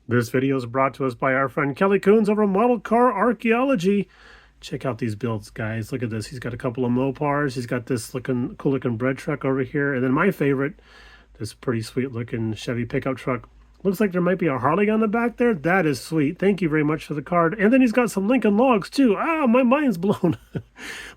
This video is brought to us by our friend Kelly Coons over Model Car Archaeology. Check out these builds, guys. Look at this. He's got a couple of Mopars. He's got this cool looking bread truck over here. And then my favorite, this pretty sweet looking Chevy pickup truck. Looks like there might be a Harley on the back there. That is sweet. Thank you very much for the card. And then he's got some Lincoln Logs too. Ah, my mind's blown.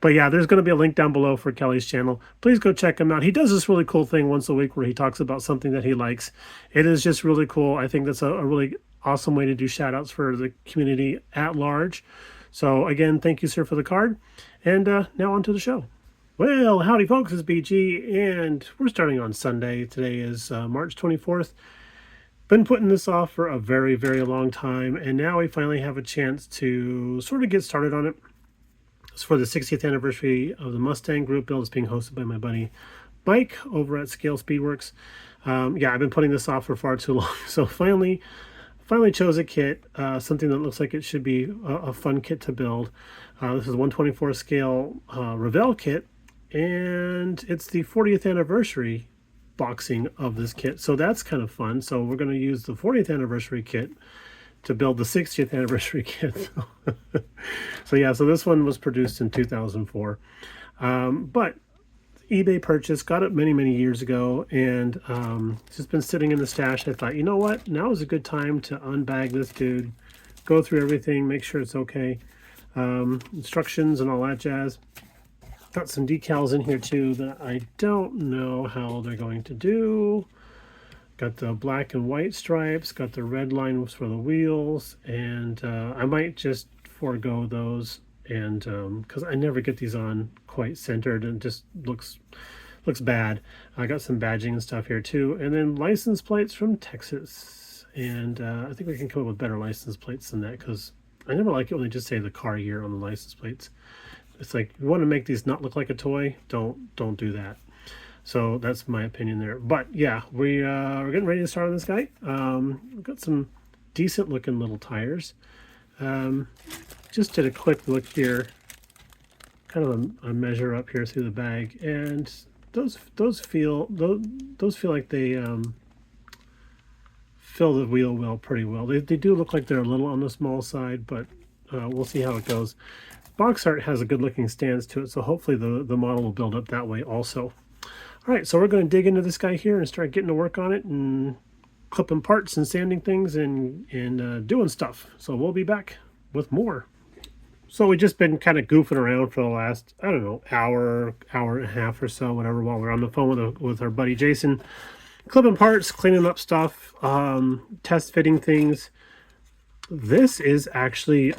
But yeah, there's going to be a link down below for Kelly's channel. Please go check him out. He does this really cool thing once a week where he talks about something that he likes. It is just really cool. I think that's a really awesome way to do shout outs for the community at large. So again, thank you, sir, for the card. And now on to the show. Well, howdy folks, it's BG, and we're starting on Sunday. Today is March 24th. Been putting this off for a very, very long time, and now we finally have a chance to sort of get started on it. It's for the 60th anniversary of the Mustang group build. It's being hosted by my buddy Mike over at Scale Speedworks. Yeah, I've been putting this off for far too long, so finally chose a kit, something that looks like it should be a fun kit to build. This is a 124 scale Revell kit, and it's the 40th anniversary boxing of this kit, so that's kind of fun. So we're going to use the 40th anniversary kit to build the 60th anniversary kit. So yeah, so this one was produced in 2004, but eBay purchase, got it many years ago, and it's just been sitting in the stash. I thought, you know what, now is a good time to unbag this dude, go through everything, make sure it's okay, instructions and all that jazz. Got some decals in here too that I don't know how they're going to do. Got the black and white stripes, got the red lines for the wheels, and I might just forego those, and because I never get these on quite centered and just looks bad. I got some badging and stuff here too, and then license plates from Texas, and I think we can come up with better license plates than that, because I never like it when they just say the car year on the license plates. It's like, you want to make these not look like a toy, don't do that. So that's my opinion there. But yeah, we're getting ready to start on this guy. We've got some decent looking little tires. Just did a quick look here, kind of a measure up here through the bag, and those feel like they fill the wheel well, pretty well. They do look like they're a little on the small side, but we'll see how it goes. Box art has a good looking stance to it, so hopefully the model will build up that way also. All right, so we're going to dig into this guy here and start getting to work on it and clipping parts and sanding things and doing stuff. So we'll be back with more. So we've just been kind of goofing around for the last, I don't know, hour and a half or so, whatever, while we're on the phone with our buddy Jason, clipping parts, cleaning up stuff, test fitting things. This is actually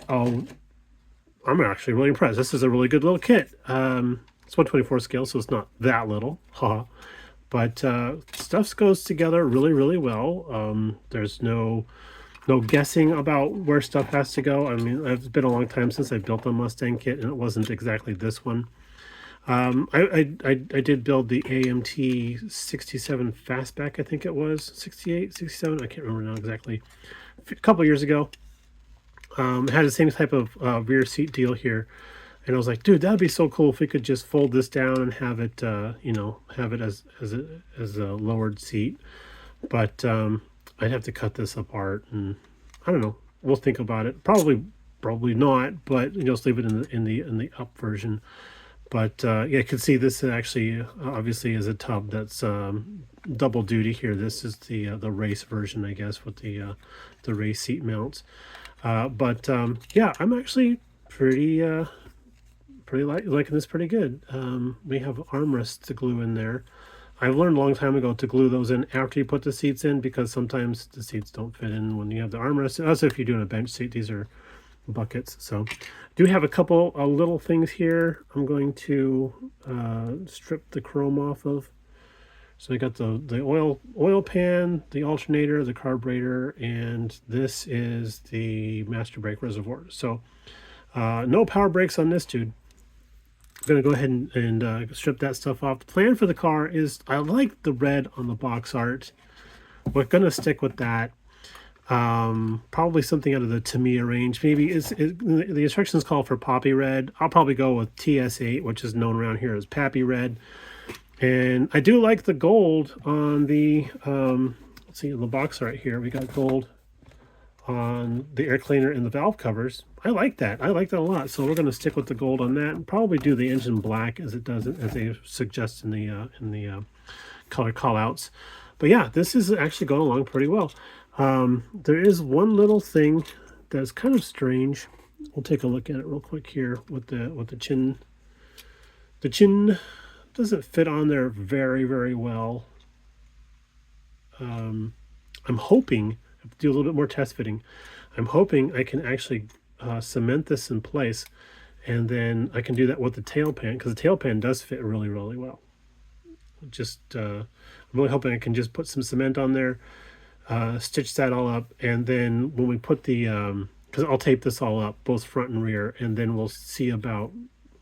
I'm actually really impressed. This is a really good little kit. It's 124 scale, so it's not that little, but stuff goes together really well. There's no guessing about where stuff has to go. I mean, it's been a long time since I built a Mustang kit, and it wasn't exactly this one. I did build the AMT 67 Fastback, I think it was 68, 67. I can't remember now exactly. A couple years ago. It had the same type of rear seat deal here, and I was like, dude, that'd be so cool if we could just fold this down and have it, have it as a lowered seat. But I'd have to cut this apart, and I don't know. We'll think about it. Probably not, but just leave it in the up version. But yeah, you can see this actually obviously is a tub that's double duty here. This is the race version, I guess, with the race seat mounts. But yeah, I'm actually pretty liking this pretty good. We have armrests to glue in there. I've learned a long time ago to glue those in after you put the seats in, because sometimes the seats don't fit in when you have the armrest. Also, if you're doing a bench seat, these are buckets. So do have a couple little things here I'm going to strip the chrome off of. So I got the oil pan, the alternator, the carburetor, and this is the master brake reservoir. So no power brakes on this dude. I'm going to go ahead and strip that stuff off. The plan for the car is, I like the red on the box art. We're going to stick with that. Probably something out of the Tamiya range. Maybe the instructions call for poppy red. I'll probably go with TS8, which is known around here as Pappy Red. And I do like the gold on the, let's see, the box right here. We got gold on the air cleaner and the valve covers. I like that. I like that a lot. So we're going to stick with the gold on that and probably do the engine black as it does, as they suggest in the color callouts. But yeah, this is actually going along pretty well. There is one little thing that's kind of strange. We'll take a look at it real quick here with the chin. The chin doesn't fit on there very well. I'm hoping, I have to do a little bit more test fitting. I'm hoping I can actually cement this in place, and then I can do that with the tail pan, because the tail pan does fit really well. Just I'm really hoping I can just put some cement on there, stitch that all up, and then when we put the because I'll tape this all up, both front and rear, and then we'll see about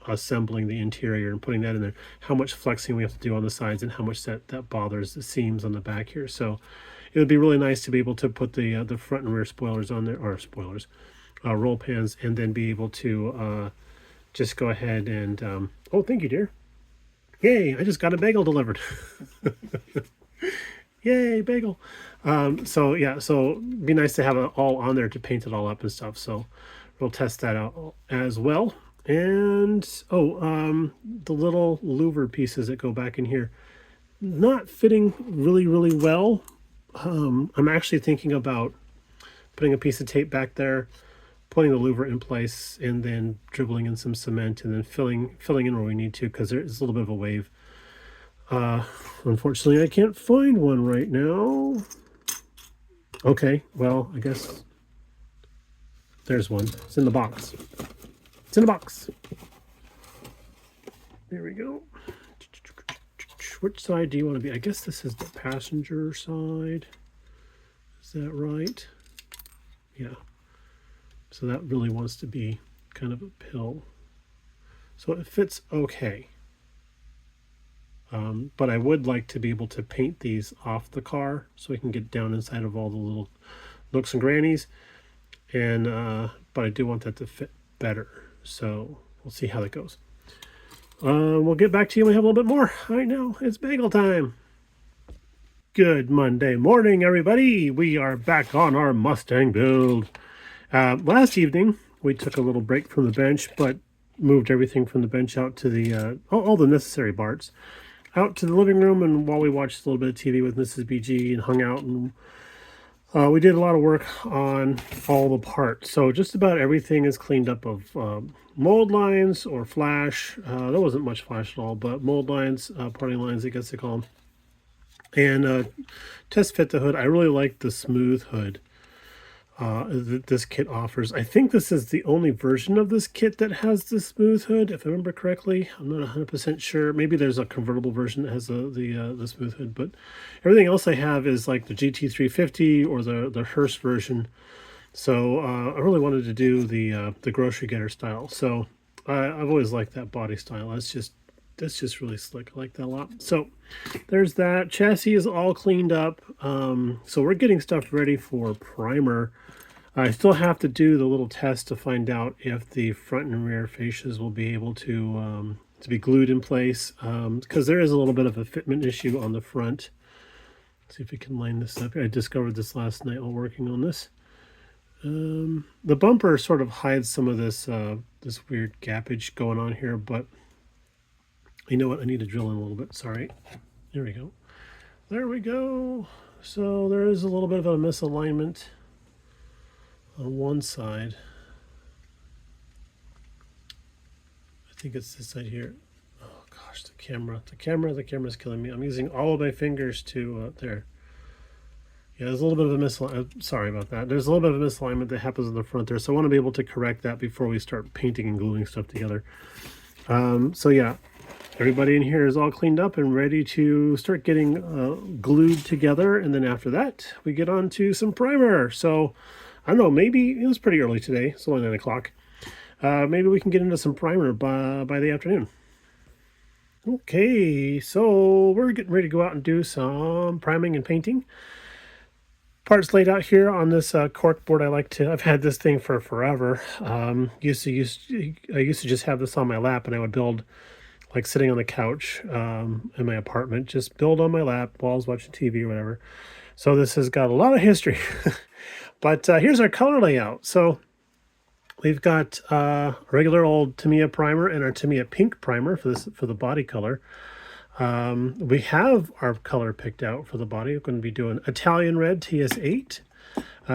assembling the interior and putting that in there, how much flexing we have to do on the sides and how much that bothers the seams on the back here. So it would be really nice to be able to put the front and rear spoilers on there, or spoilers, roll pans, and then be able to just go ahead and oh, thank you, dear. Yay, I just got a bagel delivered. Yay, bagel. So yeah, so it'd be nice to have it all on there to paint it all up and stuff. So we'll test that out as well. And the little louver pieces that go back in here, not fitting really well. I'm actually thinking about putting a piece of tape back there, putting the louver in place, and then dribbling in some cement, and then filling in where we need to, because there's a little bit of a wave. Unfortunately, I can't find one right now. Okay, well, I guess there's one. It's in the box. It's in the box. There we go. Which side do you want to be? I guess this is the passenger side. Is that right? Yeah. So that really wants to be kind of a pill. So it fits okay. But I would like to be able to paint these off the car so we can get down inside of all the little nooks and grannies. And but I do want that to fit better. So we'll see how that goes. We'll get back to you when we have a little bit more. Right now, it's bagel time. Good Monday morning, everybody. We are back on our Mustang build. Last evening, we took a little break from the bench, but moved everything from the bench out to the all the necessary parts out to the living room, and while we watched a little bit of TV with Mrs. BG and hung out, and we did a lot of work on all the parts. So just about everything is cleaned up of mold lines or flash. There wasn't much flash at all, but mold lines, parting lines, I guess they call them. And test fit the hood. I really like the smooth hood that this kit offers. I think this is the only version of this kit that has the smooth hood, if I remember correctly. I'm not 100% sure. Maybe there's a convertible version that has the smooth hood, but everything else I have is like the GT350 or the Hearst version. So I really wanted to do the grocery getter style. So I've always liked that body style. That's just really slick. I like that a lot. So there's that. Chassis is all cleaned up. So we're getting stuff ready for primer. I still have to do the little test to find out if the front and rear fascias will be able to be glued in place, because there is a little bit of a fitment issue on the front. Let's see if we can line this up. I discovered this last night while working on this. The bumper sort of hides some of this this weird gappage going on here, but you know what? I need to drill in a little bit. Sorry. There we go. There we go. So there is a little bit of a misalignment on one side. I think it's this side here. Oh gosh, the camera's killing me. I'm using all of my fingers to there. Yeah, there's a little bit of a misalignment. Sorry about that. There's a little bit of a misalignment that happens in the front there, so I want to be able to correct that before we start painting and gluing stuff together. So yeah, everybody in here is all cleaned up and ready to start getting glued together, and then after that, we get on to some primer. So I don't know, maybe it was pretty early today. It's only 9 o'clock. Maybe we can get into some primer by the afternoon. Okay, so we're getting ready to go out and do some priming and painting. Parts laid out here on this cork board. I've had this thing for forever. I used to just have this on my lap, and I would build like sitting on the couch in my apartment, just build on my lap while I was watching TV or whatever. So this has got a lot of history. But here's our color layout. So we've got a regular old Tamiya primer and our Tamiya pink primer for the body color. We have our color picked out for the body. We're going to be doing Italian red TS8.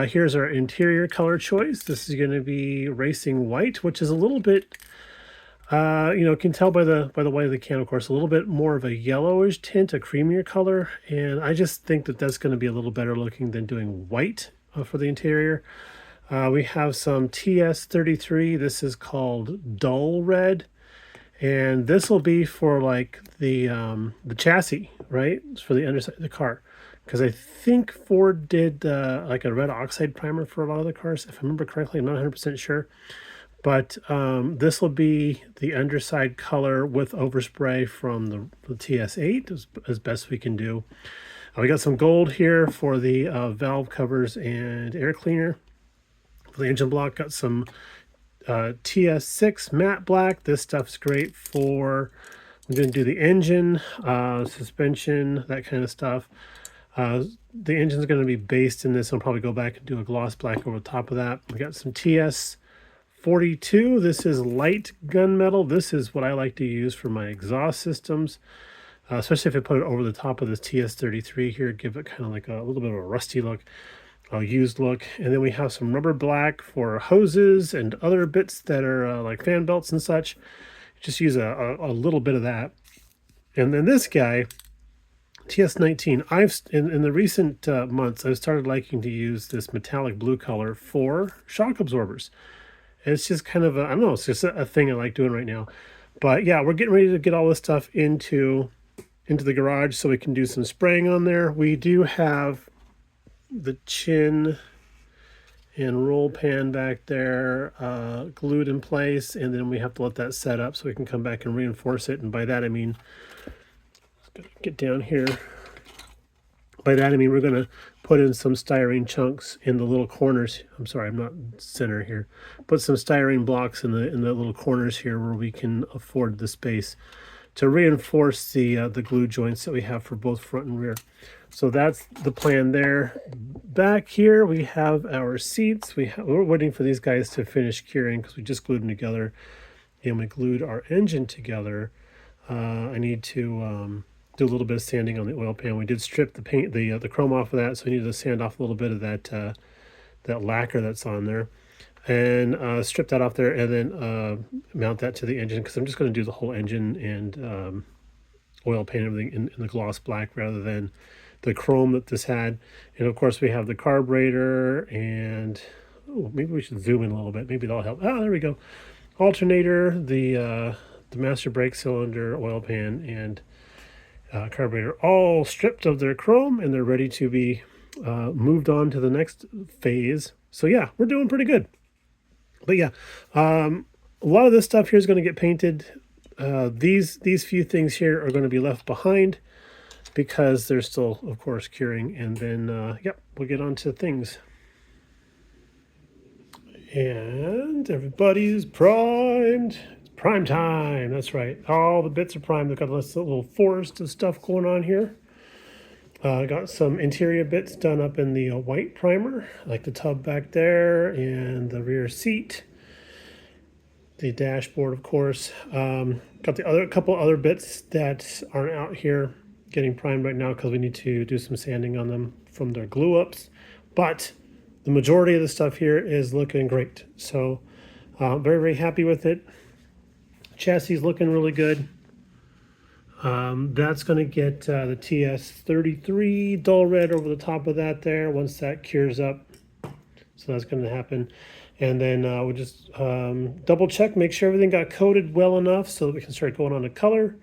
Here's our interior color choice. This is going to be racing white, which is a little bit, can tell by the white of the can, of course, a little bit more of a yellowish tint, a creamier color. And I just think that that's going to be a little better looking than doing white for the interior. We have some TS33. This is called dull red. And this will be for like the chassis, right? It's for the underside of the car. Because I think Ford did like a red oxide primer for a lot of the cars. If I remember correctly, I'm not 100% sure. But this will be the underside color with overspray from the TS8 as best we can do. We got some gold here for the valve covers and air cleaner. For the engine block, got some TS6 matte black. This stuff's great for, I'm going to do the engine, suspension, that kind of stuff. The engine's going to be based in this. I'll probably go back and do a gloss black over the top of that. We got some TS42. This is light gunmetal. This is what I like to use for my exhaust systems, especially if I put it over the top of this TS33 here, give it kind of like a little bit of a rusty look, a used look. And then we have some rubber black for hoses and other bits that are like fan belts and such. Just use a little bit of that. And then this guy, TS19, in the recent months, I've started liking to use this metallic blue color for shock absorbers. It's just kind of I don't know, it's just a thing I like doing right now. But yeah, we're getting ready to get all this stuff into the garage so we can do some spraying on there. We do have the chin and roll pan back there glued in place, and then we have to let that set up so we can come back and reinforce it. And by that I mean, get down here. By that I mean we're going to put in some styrene chunks in the little corners. I'm sorry, I'm not center here. Put some styrene blocks in the little corners here where we can afford the space to reinforce the glue joints that we have for both front and rear. So that's the plan there. Back here we have our seats. We're waiting for these guys to finish curing because we just glued them together, and we glued our engine together. I need to do a little bit of sanding on the oil pan. We did strip the paint, the chrome off of that, so I needed to sand off a little bit of that lacquer that's on there, and strip that off there, and then mount that to the engine, because I'm just going to do the whole engine and oil paint everything in the gloss black rather than the chrome that this had. And of course we have the carburetor, and maybe we should zoom in a little bit. Maybe that'll help. There we go. Alternator, the master brake cylinder, oil pan, and carburetor all stripped of their chrome, and they're ready to be moved on to the next phase. So yeah, we're doing pretty good. But yeah, a lot of this stuff here is going to get painted. These few things here are going to be left behind because they're still, of course, curing. And then, yep, we'll get on to things. And everybody's primed. It's prime time. That's right. All the bits are primed. They've got this little forest of stuff going on here. Got some interior bits done up in the white primer, like the tub back there and the rear seat, the dashboard, of course. Got the couple other bits that aren't out here getting primed right now because we need to do some sanding on them from their glue ups. But the majority of the stuff here is looking great. So very, very happy with it. Chassis is looking really good. That's going to get the TS33 dull red over the top of that there once that cures up. So that's going to happen. And then we'll just double check, make sure everything got coated well enough so that we can start going on to color.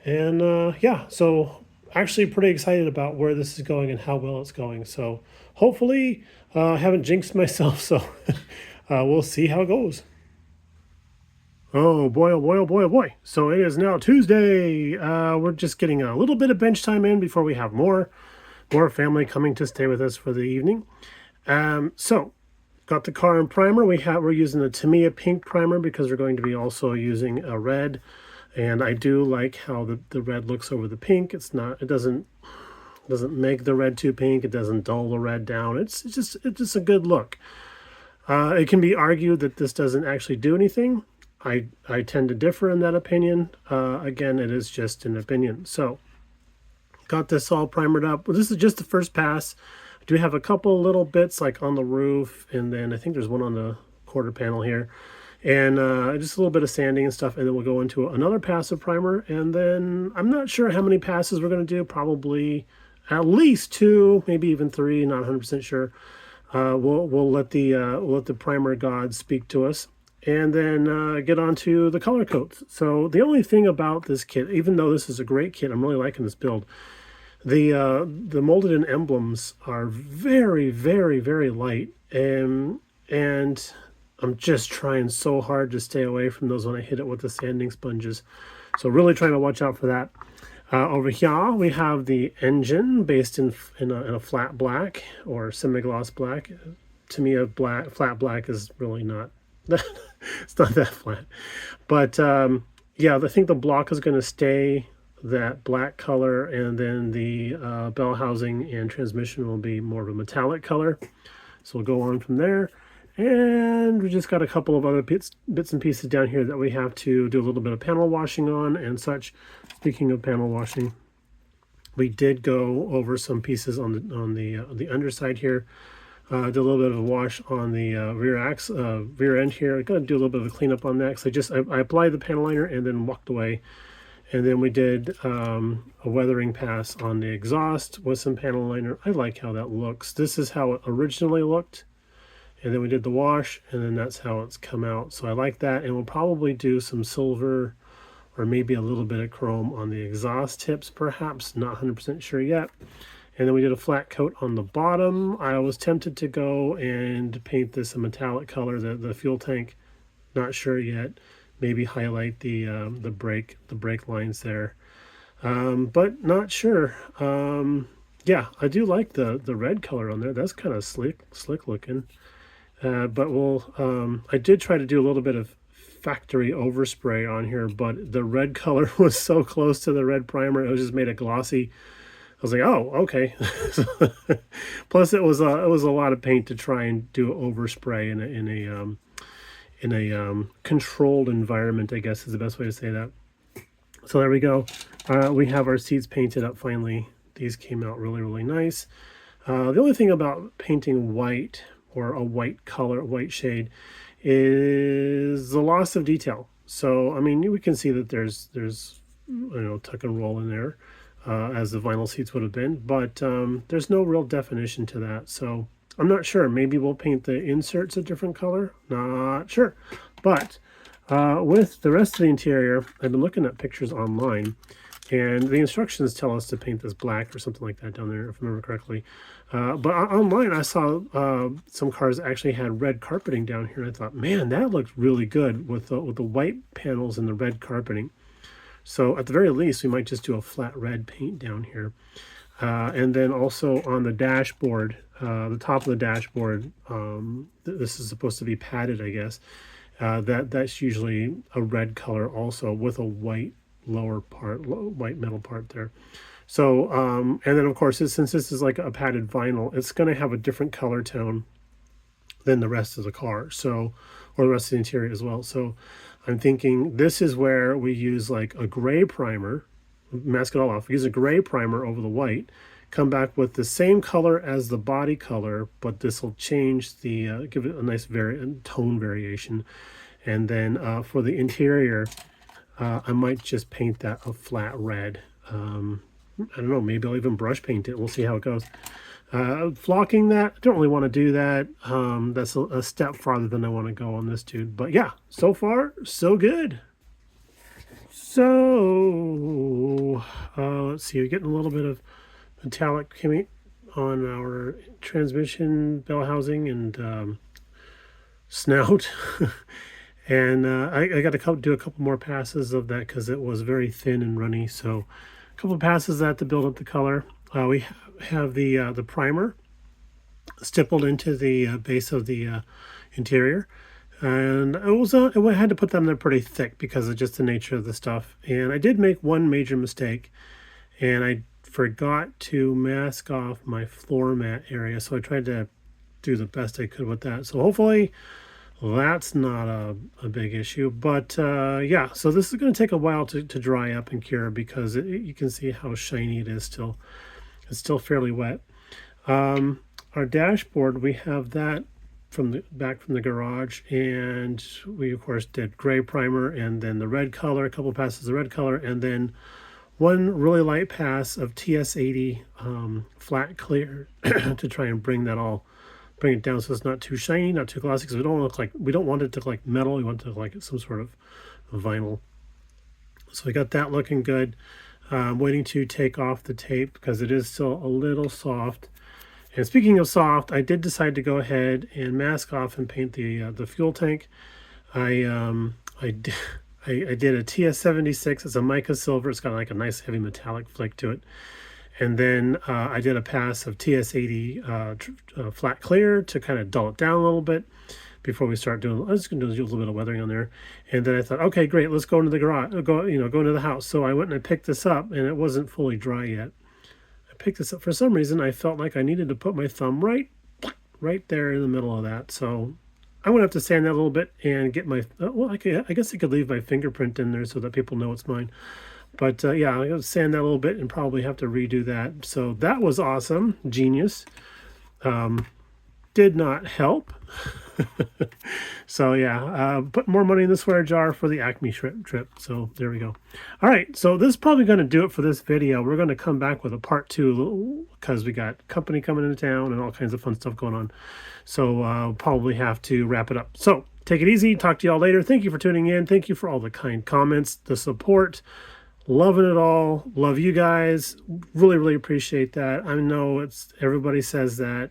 And yeah, so actually pretty excited about where this is going and how well it's going. So hopefully I haven't jinxed myself, so we'll see how it goes. Oh boy, oh boy, oh boy, oh boy. So it is now Tuesday. We're just getting a little bit of bench time in before we have more family coming to stay with us for the evening. So got the car in primer. We're using the Tamiya pink primer because we're going to be also using a red. And I do like how the red looks over the pink. It doesn't It doesn't make the red too pink. It doesn't dull the red down. It's just a good look. It can be argued that this doesn't actually do anything. I tend to differ in that opinion. Again, it is just an opinion. So, got this all primered up. Well, this is just the first pass. I do have a couple little bits like on the roof, and then I think there's one on the quarter panel here. And just a little bit of sanding and stuff, and then we'll go into another pass of primer. And then I'm not sure how many passes we're going to do. Probably at least 2, maybe even 3. Not 100% sure. We'll let the primer gods speak to us, and then get on to the color coats. So the only thing about this kit, even though this is a great kit, I'm really liking this build. The molded in emblems are very, very, very light, and I'm just trying so hard to stay away from those when I hit it with the sanding sponges. So really trying to watch out for that. Over here we have the engine based in a flat black or semi-gloss black. To me, flat black is really not it's not that flat. But yeah, I think the block is going to stay that black color, and then the bell housing and transmission will be more of a metallic color. So we'll go on from there. And we just got a couple of other bits and pieces down here that we have to do a little bit of panel washing on and such. Speaking of panel washing, we did go over some pieces on the underside here. Did a little bit of a wash on the rear end here. I got to do a little bit of a cleanup on that because I applied the panel liner and then walked away. And then we did a weathering pass on the exhaust with some panel liner. I like how that looks. This is how it originally looked. And then we did the wash, and then that's how it's come out. So I like that, and we'll probably do some silver or maybe a little bit of chrome on the exhaust tips, perhaps. Not 100% sure yet. And then we did a flat coat on the bottom. I was tempted to go and paint this a metallic color, the fuel tank. Not sure yet. Maybe highlight the brake lines there, but not sure. Yeah, I do like the red color on there. That's kind of slick looking. But I did try to do a little bit of factory overspray on here, but the red color was so close to the red primer, it just made it glossy. I was like, oh, okay. Plus, it was a lot of paint to try and do overspray in a controlled environment, I guess is the best way to say that. So there we go. We have our seats painted up finally. These came out really, really nice. The only thing about painting white or a white color, white shade, is the loss of detail. So, I mean, we can see that there's tuck and roll in there, as the vinyl seats would have been, but there's no real definition to that. So I'm not sure. Maybe we'll paint the inserts a different color. Not sure. But with the rest of the interior, I've been looking at pictures online, and the instructions tell us to paint this black or something like that down there, if I remember correctly. But online, I saw some cars actually had red carpeting down here, and I thought, man, that looks really good with the white panels and the red carpeting. So at the very least, we might just do a flat red paint down here. And then also on the dashboard, the top of the dashboard, this is supposed to be padded, I guess. That's usually a red color also with a white lower part, white metal part there. So, and then of course, since this is like a padded vinyl, it's going to have a different color tone than the rest of the car. So, or the rest of the interior as well. So I'm thinking this is where we use like a gray primer, mask it all off, use a gray primer over the white, come back with the same color as the body color, but this will change the, give it a nice tone variation. And then for the interior, I might just paint that a flat red. I don't know, maybe I'll even brush paint it. We'll see how it goes. Flocking that, I don't really want to do that. That's a step farther than I want to go on this dude. But yeah, so far, so good. So, let's see, we're getting a little bit of metallic paint on our transmission bell housing and snout. And I got to do a couple more passes of that because it was very thin and runny. So a couple of passes of that to build up the color. We have the primer stippled into the base of the interior. And I had to put them there pretty thick because of just the nature of the stuff. And I did make one major mistake. And I forgot to mask off my floor mat area, so I tried to do the best I could with that. So hopefully that's not a big issue. But yeah, so this is going to take a while to dry up and cure, because you can see how shiny it is still. It's still fairly wet. Our dashboard, we have that back from the garage, and we of course did gray primer, and then the red color, a couple passes of red color, and then one really light pass of TS80 flat clear to try and bring it down so it's not too shiny, not too glossy, because we don't want it to look like metal. We want it to look like some sort of vinyl. So we got that looking good. I'm waiting to take off the tape because it is still a little soft. And speaking of soft, I did decide to go ahead and mask off and paint the fuel tank. I did a TS76. It's a mica silver. It's got like a nice heavy metallic flick to it. And then I did a pass of TS80 flat clear to kind of dull it down a little bit before we start doing. I'm just going to do a little bit of weathering on there. And then I thought, okay, great, let's go into the garage. Go into the house. So I went and I picked this up, and it wasn't fully dry yet. Picked this up for some reason. I felt like I needed to put my thumb right there in the middle of that. So I'm gonna have to sand that a little bit and get my I guess I could leave my fingerprint in there so that people know it's mine. But yeah, I'm gonna sand that a little bit and probably have to redo that. So that was awesome, genius. Did not help. So yeah, put more money in the swear jar for the Acme trip. So there we go. All right, so this is probably going to do it for this video. We're going to come back with a part 2 because we got company coming into town and all kinds of fun stuff going on. So I'll probably have to wrap it up. So take it easy. Talk to y'all later. Thank you for tuning in. Thank you for all the kind comments, the support. Loving it all. Love you guys. Really, really appreciate that. I know everybody says that.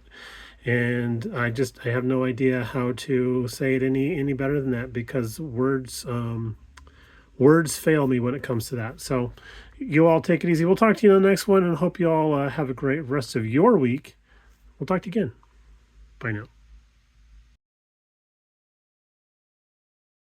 And I have no idea how to say it any better than that, because words fail me when it comes to that. So you all take it easy. We'll talk to you in the next one, and hope you all have a great rest of your week. We'll talk to you again. Bye now.